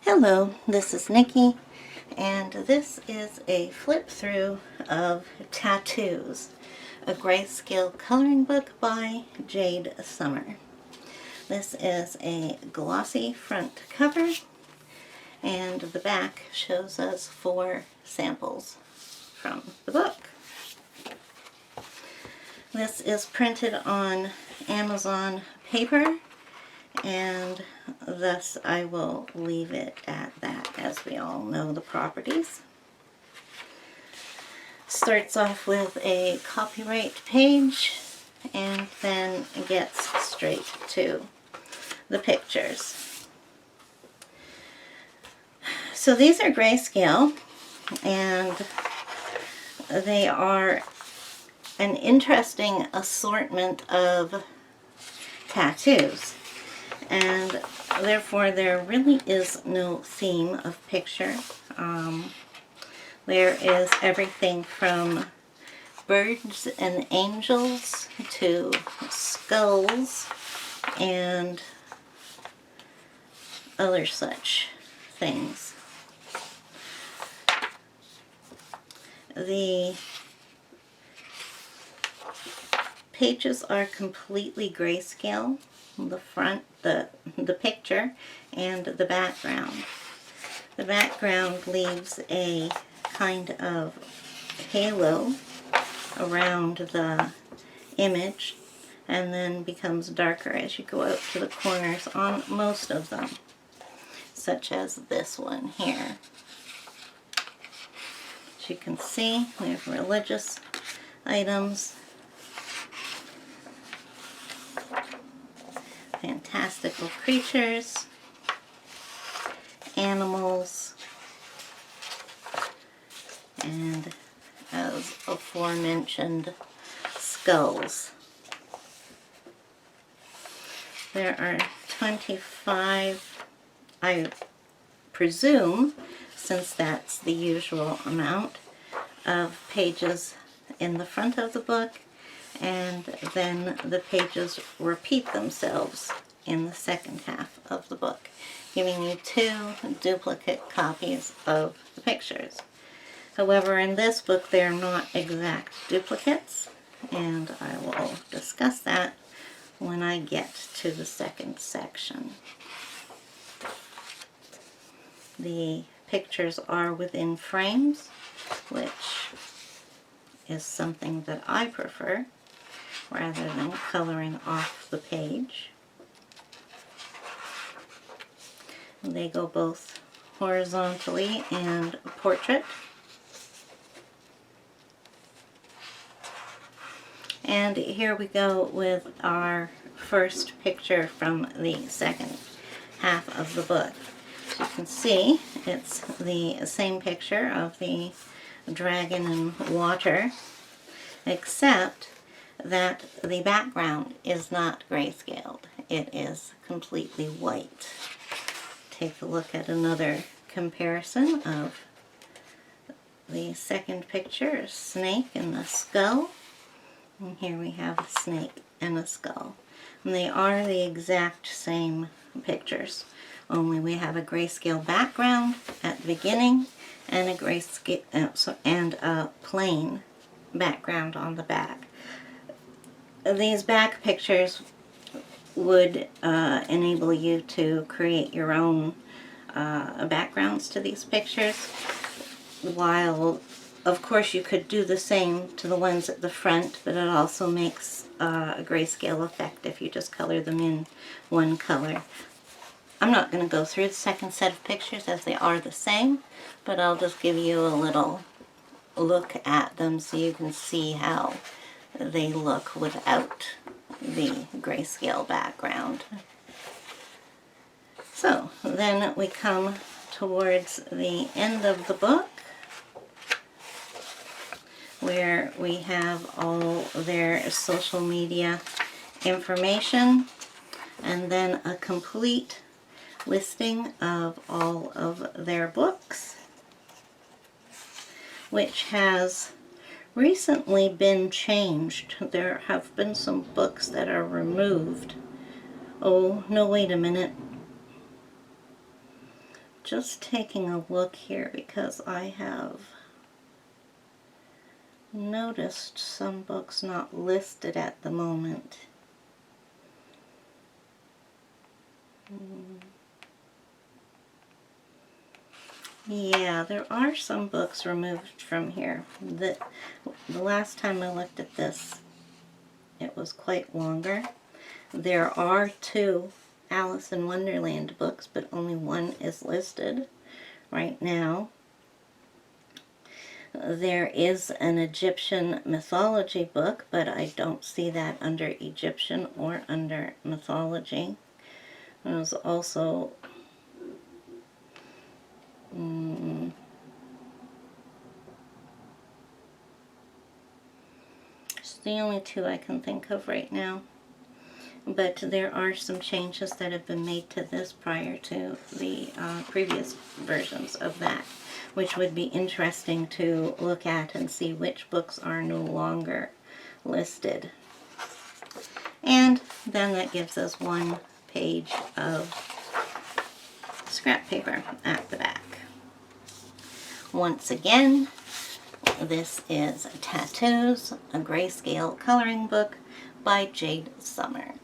Hello, this is Nikki, and this is a flip through of Tattoos, a grayscale coloring book by Jade. This is a glossy front cover, and the back shows us 4 samples from the book. This is printed on Amazon paper, and thus I will leave it at that, as we all know the properties. Starts off with a copyright page and then gets straight to the pictures. So these are grayscale, and they are an interesting assortment of tattoos. And therefore there really is no theme of picture. There is everything from birds and angels to skulls and other such things. The pages are completely grayscale. The front, the picture, and the background. The background leaves a kind of halo around the image and then becomes darker as you go out to the corners on most of them, such as this one here. As you can see, we have religious items, fantastical creatures, animals, and as aforementioned, skulls. There are 25, I presume, since that's the usual amount, of pages in the front of the book, and then the pages repeat themselves in the second half of the book, giving you 2 duplicate copies of the pictures. However, in this book they're not exact duplicates, and I will discuss that when I get to the second section. The pictures are within frames, which is something that I prefer, rather than coloring off the page. They go both horizontally and portrait. And here we go with our first picture from the second half of the book. As you can see, it's the same picture of the dragon and water, except that the background is not grayscaled. It is completely white. Take a look at another comparison of the second picture, a snake and a skull. And here we have a snake and a skull. And they are the exact same pictures, only we have a grayscale background at the beginning and a grayscale and a plain background on the back. These back pictures would enable you to create your own backgrounds to these pictures, while of course you could do the same to the ones at the front, but it also makes a grayscale effect if you just color them in one color. I'm not going to go through the second set of pictures as they are the same, but I'll just give you a little look at them so you can see how they look without the grayscale background. So then we come towards the end of the book, where we have all their social media information and then a complete listing of all of their books, which has recently been changed. There have been some books that are removed. Oh, no, wait a minute. just taking a look here because I have noticed some books not listed at the moment. Yeah, there are some books removed from here. The last time I looked at this, it was quite longer. There are 2 Alice in Wonderland books, but only one is listed right now. There is an Egyptian mythology book, but I don't see that under Egyptian or under mythology. There's also it's the only 2 I can think of right now. But there are some changes that have been made to this prior to the previous versions of that, which would be interesting to look at and see which books are no longer listed. And then that gives us 1 page of scrap paper at the back. Once again, this is Tattoos, a Grayscale coloring book by Jade Summer.